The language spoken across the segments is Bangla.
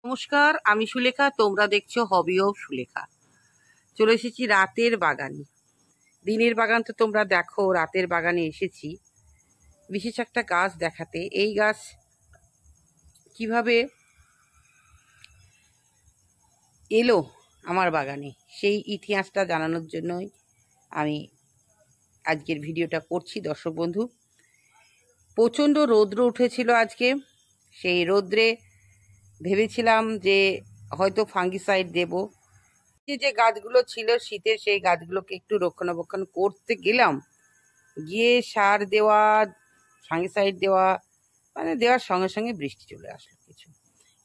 নমস্কার, আমি সুলেখা। তোমরা দেখছো হবি অফ সুলেখা। চলে এসেছি রাতের বাগানে। দিনের বাগান তো তোমরা দেখো, রাতের বাগানে এসেছি বিশেষ একটা গাছ দেখাতে। এই গাছ কিভাবে এলো আমার বাগানে সেই ইতিহাসটা জানানোর জন্যই আমি আজকের ভিডিওটা করছি। দর্শক বন্ধু, প্রচণ্ড রৌদ্র উঠেছিল আজকে। সেই রৌদ্রে ভেবেছিলাম যে হয়তো ফাঙ্গিসাইড দেব। যে গাছগুলো ছিল শীতের, সেই গাছগুলোকে একটু রক্ষণাবেক্ষণ করতে গেলাম, গিয়ে সার দেওয়া, ফাঙ্গিসাইড দেওয়া, মানে দেওয়ার সঙ্গে সঙ্গে বৃষ্টি চলে আসলো কিছু।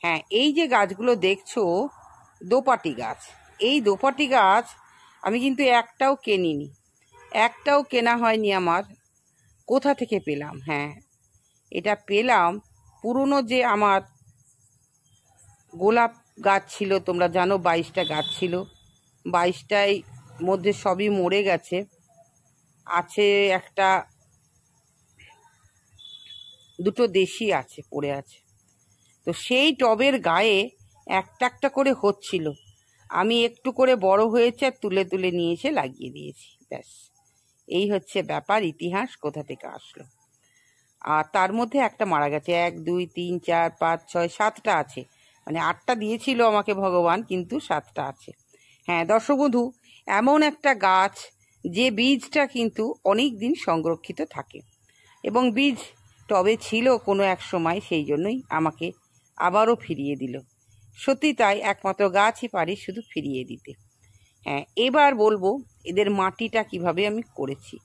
হ্যাঁ, এই যে গাছগুলো দেখছো দোপাটি গাছ, এই দোপাটি গাছ আমি কিন্তু একটাও কিনিনি, একটাও কেনা হয়নি আমার। কোথা থেকে পেলাম? হ্যাঁ, এটা পেলাম পুরনো যে আমার গোলাপ গাছ ছিল, তোমরা জানো 22টা গাছ ছিল, 22টাই মধ্যে সবই মরে গেছে। আছে একটা দুটো দেশি আছে, পড়ে আছে। তো সেই টবের গায়ে একটা একটা করে হচ্ছিল, আমি একটু করে বড় হয়েছে আর তুলে তুলে নিয়ে এসে লাগিয়ে দিয়েছি, ব্যাস। এই হচ্ছে ব্যাপার, ইতিহাস কোথা থেকে আসলো। আর তার মধ্যে একটা মারা গেছে। 1 2 3 4 5 6 7টা আছে, মানে 8টা দিয়েছিল আমাকে ভগবান, কিন্তু 7টা আছে। হ্যাঁ দর্শক বন্ধু, এমন একটা গাছ যে বীজটা কিন্তু অনেক দিন সংরক্ষিত থাকে, এবং বীজ টবে ছিল কোনো এক সময়, সেই জন্যই আমাকে আবারও ফিরিয়ে দিল। সত্যি তাই, একমাত্র গাছই পারি শুধু ফিরিয়ে দিতে। হ্যাঁ, এবার বলবো এদের মাটিটা কিভাবে আমি করেছি।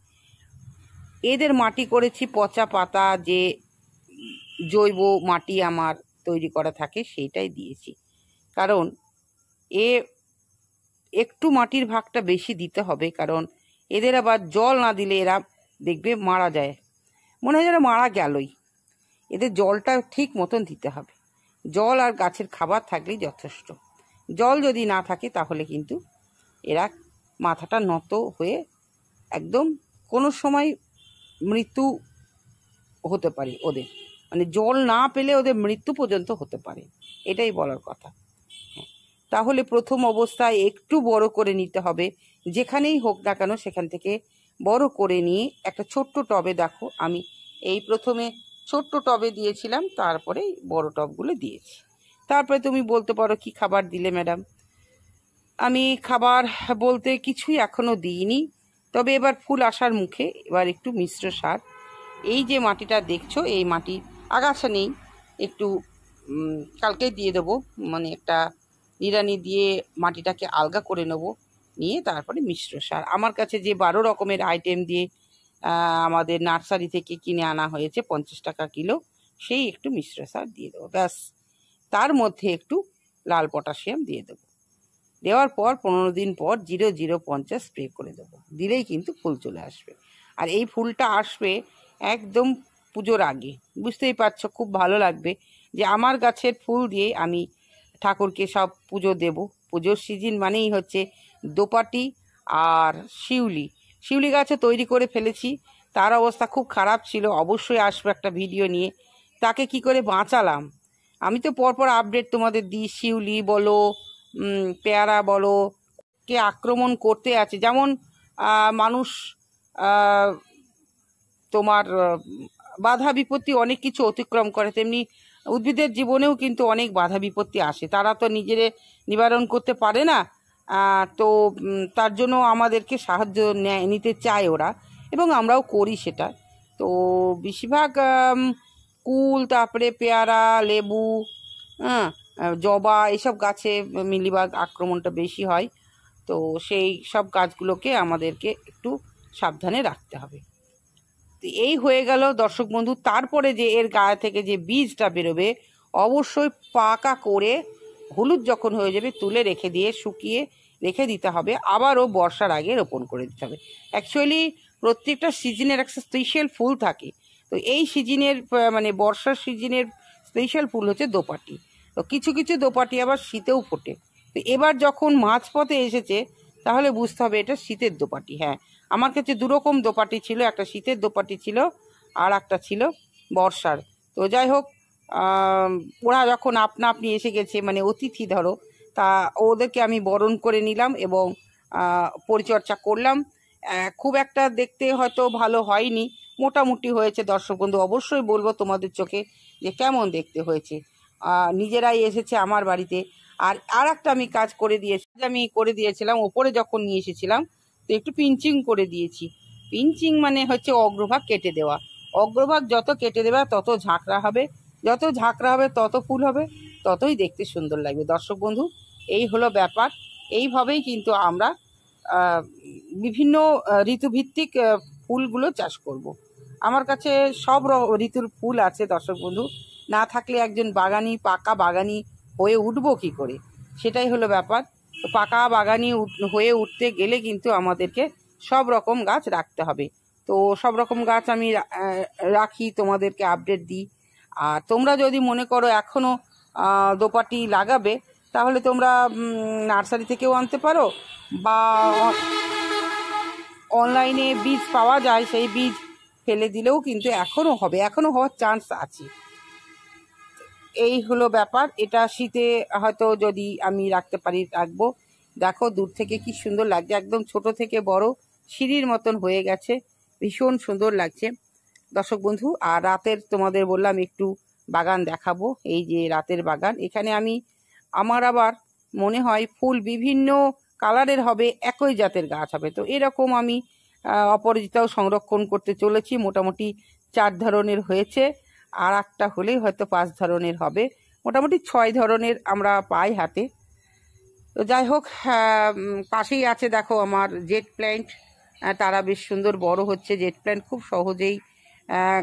এদের মাটি করেছি পচা পাতা, যে জৈব মাটি আমার তৈরি করা থাকে সেইটাই দিয়েছি। কারণ একটু মাটির ভাগটা বেশি দিতে হবে, কারণ এদের আবার জল না দিলে এরা দেখবে মারা যায়, মনে হয় যেন মারা গেলই। এদের জলটা ঠিক মতন দিতে হবে। জল আর গাছের খাবার থাকলেই যথেষ্ট। জল যদি না থাকে তাহলে কিন্তু এরা মাথাটা নত হয়ে একদম কোনো সময় মৃত্যু হতে পারে ওদের, মানে জল না পেলে ওদের মৃত্যু পর্যন্ত হতে পারে, এটাই বলার কথা। তাহলে প্রথম অবস্থায় একটু বড় করে নিতে হবে, যেখানেই হোক না কেন সেখান থেকে বড় করে নিয়ে একটা ছোট্ট টবে, দেখো আমি এই প্রথমে ছোট্ট টবে দিয়েছিলাম, তারপরে বড় টবগুলো দিয়েছি। তারপরে তুমি বলতে পারো কি খাবার দিলে ম্যাডাম? আমি খাবার বলতে কিছুই এখনো দিইনি, তবে এবার ফুল আসার মুখে এবার একটু মিশ্র সার, এই যে মাটিটা দেখছো এই মাটি আগাছা নেই, একটু কালকে দিয়ে দেবো, মানে একটা নিড়ানি দিয়ে মাটিটাকে আলগা করে নেব, নিয়ে তারপরে মিশ্র সার আমার কাছে যে 12 রকমের আইটেম দিয়ে আমাদের নার্সারি থেকে কিনে আনা হয়েছে 50 টাকা কিলো, সেই একটু মিশ্র সার দিয়ে দেবো, ব্যাস। তার মধ্যে একটু লাল পটাশিয়াম দিয়ে দেবো, দেওয়ার পর 15 দিন পর 0050 স্প্রে করে দেবো, দিলেই কিন্তু ফুল চলে আসবে। আর এই ফুলটা আসবে একদম পুজোর আগে, বুঝতেই পারছো, খুব ভালো লাগবে যে আমার গাছের ফুল দিয়ে আমি ঠাকুরকে সব পুজো দেব। পুজোর সিজন মানেই হচ্ছে দোপাটি আর শিউলি গাছও তৈরি করে ফেলেছি, তার অবস্থা খুব খারাপ ছিল, অবশ্যই আসবে একটা ভিডিও নিয়ে। তাকে কি করে বাঁচালাম আমি তো পরপর আপডেট তোমাদের দিই। শিউলি বলো, পেয়ারা বলো, কে আক্রমণ করতে আছে, যেমন মানুষ তোমার বাধা বিপত্তি অনেক কিছু অতিক্রম করে, তেমনি উদ্ভিদের জীবনেও কিন্তু অনেক বাধা বিপত্তি আসে, তারা তো নিজেরে নিবারণ করতে পারে না। তো তার জন্য আমাদেরকে সাহায্য নিতে চায় ওরা, এবং আমরাও করি সেটা। তো বেশিরভাগ কুল, তারপরে পেয়ারা, লেবু, হ্যাঁ, জবা, এইসব গাছে মিলিবাগ আক্রমণটা বেশি হয়। তো সেই সব গাছগুলোকে আমাদেরকে একটু সাবধানে রাখতে হবে। তো এই হয়ে গেল দর্শক বন্ধু। তারপরে যে এর গায়ে থেকে যে বীজটা বেরোবে, অবশ্যই পাকা করে হলুদ যখন হয়ে যাবে তুলে রেখে দিয়ে শুকিয়ে রেখে দিতে হবে, আবারও বর্ষার আগে রোপণ করে দিতে হবে। অ্যাকচুয়ালি প্রত্যেকটা সিজনের একটা স্পেশাল ফুল থাকে, তো এই সিজনের মানে বর্ষার সিজনের স্পেশাল ফুল হচ্ছে দোপাটি। তো কিছু কিছু দোপাটি আবার শীতেও ফোটে। তো এবার যখন মাঝপথে এসেছে তাহলে বুঝতে হবে এটা শীতের দোপাটি। হ্যাঁ, আমার কাছে 2 রকম দোপাটি ছিল, একটা শীতের দোপাটি ছিল আর একটা ছিল বর্ষার। তো যাই হোক, ওরা যখন আপনা আপনি এসে গেছে, মানে অতিথি ধরো, তা ওদেরকে আমি বরণ করে নিলাম এবং পরিচর্যা করলাম। খুব একটা দেখতে হয়তো ভালো হয়নি, মোটামুটি হয়েছে। দর্শক বন্ধু অবশ্যই বলবো তোমাদের চোখে যে কেমন দেখতে হয়েছে। নিজেরাই এসেছে আমার বাড়িতে। আর একটা আমি কাজ করে দিয়েছিলাম ওপরে যখন নিয়ে এসেছিলাম, তো একটু পিঞ্চিং করে দিয়েছি। পিঞ্চিং মানে হচ্ছে অগ্রভাগ কেটে দেওয়া। অগ্রভাগ যত কেটে দেওয়া তত ঝাঁকড়া হবে, যত ঝাঁকড়া হবে তত ফুল হবে, ততই দেখতে সুন্দর লাগবে। দর্শক বন্ধু এই হলো ব্যাপার। এইভাবেই কিন্তু আমরা বিভিন্ন ঋতুভিত্তিক ফুলগুলো চাষ করব। আমার কাছে সব ঋতুর ফুল আছে দর্শক বন্ধু, না থাকলে একজন বাগানি, পাকা বাগানি হয়ে উঠবো কী করে, সেটাই হলো ব্যাপার। তো পাকা বাগানি হয়ে উঠতে গেলে কিন্তু আমাদেরকে সব রকম গাছ রাখতে হবে। তো সব রকম গাছ আমি রাখি, তোমাদেরকে আপডেট দিই। আর তোমরা যদি মনে করো এখনও দোপাটি লাগাবে, তাহলে তোমরা নার্সারি থেকেও আনতে পারো, বা অনলাইনে বীজ পাওয়া যায়, সেই বীজ ফেলে দিলেও কিন্তু এখনও হবে, এখনও হওয়ার চান্স আছে। এই হলো ব্যাপার। এটা শীতে হয়তো যদি আমি রাখতে পারি রাখবো। দেখো দূর থেকে কি সুন্দর লাগছে, একদম ছোট থেকে বড় সিঁড়ির মতন হয়ে গেছে, ভীষণ সুন্দর লাগছে দর্শক বন্ধু। আর রাতের তোমাদের বললাম একটু বাগান দেখাবো। এই যে রাতের বাগান, এখানে আমার আবার মনে হয় ফুল বিভিন্ন কালারের হবে, একই জাতের গাছ হবে। তো এরকম আমি অপরাজিতাও সংরক্ষণ করতে চলেছি। মোটামুটি 4 ধরনের হয়েছে, আর একটা হলেই হয়তো 5 ধরনের হবে। মোটামুটি 6 ধরনের আমরা পাই হাতে। তো যাই হোক, পাশেই আছে দেখো আমার জেট প্ল্যান্ট, তারা বেশ সুন্দর বড় হচ্ছে। জেট প্ল্যান্ট খুব সহজেই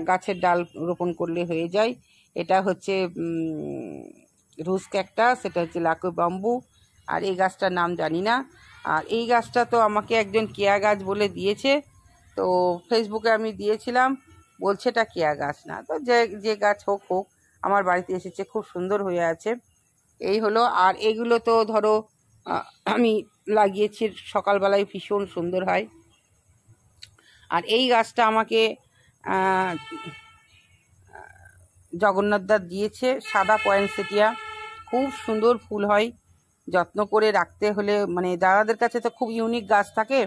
গাছের ডাল রোপণ করলে হয়ে যায়। এটা হচ্ছে রোজ ক্যাকটাস, এটা হচ্ছে লাকো বাম্বু, আর এই গাছটার নাম জানি না। আর এই গাছটা তো আমাকে একজন কেয়া গাছ বলে দিয়েছে, তো ফেসবুকে আমি দিয়েছিলাম, বলছে এটা কেয়া গাছ না। তো যে গাছ হোক হোক, আমার বাড়িতে এসেছে, খুব সুন্দর হয়ে আছে। এই হলো। আর এগুলো তো ধরো আমি লাগিয়েছি সকালবেলায়, ভীষণ সুন্দর হয়। আর এই গাছটা আমাকে জগন্নাথদা দিয়েছে, সাদা পয়েন্টসেটিয়া, খুব সুন্দর ফুল হয়। যত্ন করে রাখতে হলে, মানে দাদাদের কাছে তো খুব ইউনিক গাছ থাকে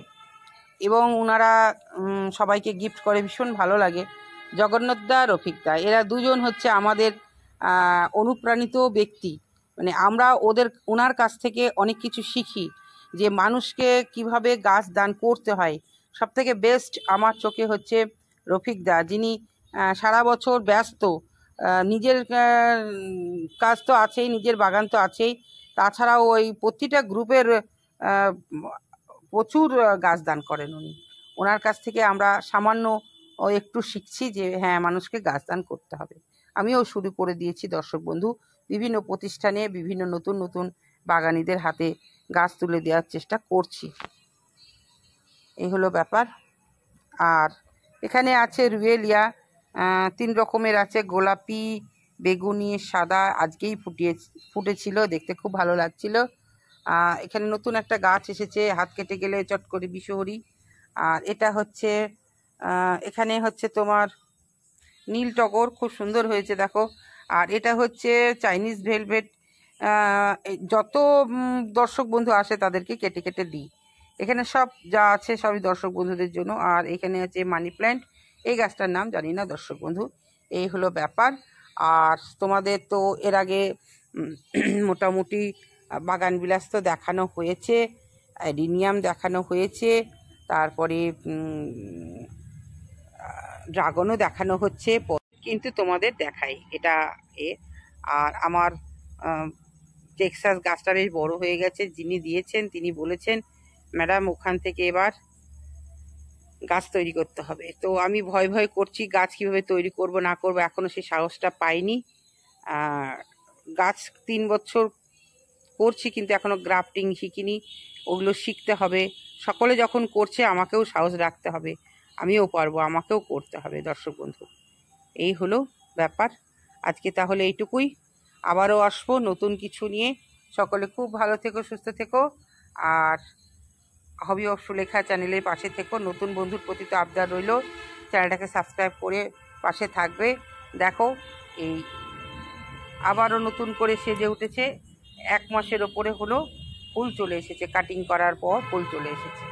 এবং ওনারা সবাইকে গিফট করে, ভীষণ ভালো লাগে। জগন্নাথদা, রফিকদা, এরা দুজন হচ্ছে আমাদের অনুপ্রাণিত ব্যক্তি। মানে আমরা ওনার কাছ থেকে অনেক কিছু শিখি, যে মানুষকে কিভাবে গাছ দান করতে হয়। সব থেকে বেস্ট আমার চোখে হচ্ছে রফিকদা, যিনি সারা বছর ব্যস্ত, নিজের কাজ তো আছেই, নিজের বাগান তো আছেই, তাছাড়াও ওই প্রতিটা গ্রুপের প্রচুর গাছ দান করেন উনি। ওনার কাছ থেকে আমরা সামান্য একটু শিখছি যে হ্যাঁ, মানুষকে গাছ দান করতে হবে। আমিও শুরু করে দিয়েছি দর্শক বন্ধু, বিভিন্ন প্রতিষ্ঠানে বিভিন্ন নতুন নতুন বাগানীদের হাতে গাছ তুলে দেওয়ার চেষ্টা করছি। এই হলো ব্যাপার। আর এখানে আছে রুয়েলিয়া, 3 রকমের আছে, গোলাপি, বেগুনি, সাদা। আজকেই ফুটেছিল, দেখতে খুব ভালো লাগছিল। এখানে নতুন একটা গাছ এসেছে, হাত কেটে গেলে চট করে বিষহরি। আর এটা হচ্ছে এখানে হচ্ছে তোমার নীল টগর, খুব সুন্দর হয়েছে দেখো। আর এটা হচ্ছে চাইনিজ ভেলভেট। যত দর্শক বন্ধু আসে তাদেরকে কেটে কেটে দিই। এখানে সব যা আছে সবই দর্শক বন্ধুদের জন্য। আর এখানে আছে মানি প্ল্যান্ট, এই গাছটার নাম জানি না দর্শক বন্ধু। এই হলো ব্যাপার। আর তোমাদের তো এর আগে মোটামুটি বাগান বিলাস তো দেখানো হয়েছে, অ্যাডিনিয়াম দেখানো হয়েছে, তারপরে ড্রাগনও দেখানো হচ্ছে, কিন্তু তোমাদের দেখাই এটা আর আমার টেক্সাস গাছটা বেশ বড় হয়ে গেছে। যিনি দিয়েছেন তিনি বলেছেন, ম্যাডাম ওখান থেকে এবার গাছ তৈরি করতে হবে। তো আমি ভয় ভয় করছি, গাছ কীভাবে তৈরি করব না করব, এখনও সেই সাহসটা পাইনি। গাছ 3 বছর করছি, কিন্তু এখনও গ্রাফটিং শিখিনি, ওগুলো শিখতে হবে। সকলে যখন করছে আমাকেও সাহস রাখতে হবে, আমিও পারবো, আমাকেও করতে হবে দর্শক বন্ধু। এই হলো ব্যাপার। আজকে তাহলে এইটুকুই, আবারও আসবো নতুন কিছু নিয়ে। সকলে খুব ভালো থেকো, সুস্থ থেকো। আর হবি অফ সুলেখা চ্যানেলের পাশে থেকো। নতুন বন্ধুর প্রতি তো আবদার রইল, চ্যানেলটাকে সাবস্ক্রাইব করে পাশে থাকবে। দেখো এই আবারও নতুন করে সেজে উঠেছে। 1 মাসের ওপরে হলো, ফুল চলে এসেছে, কাটিং করার পর ফুল চলে এসেছে।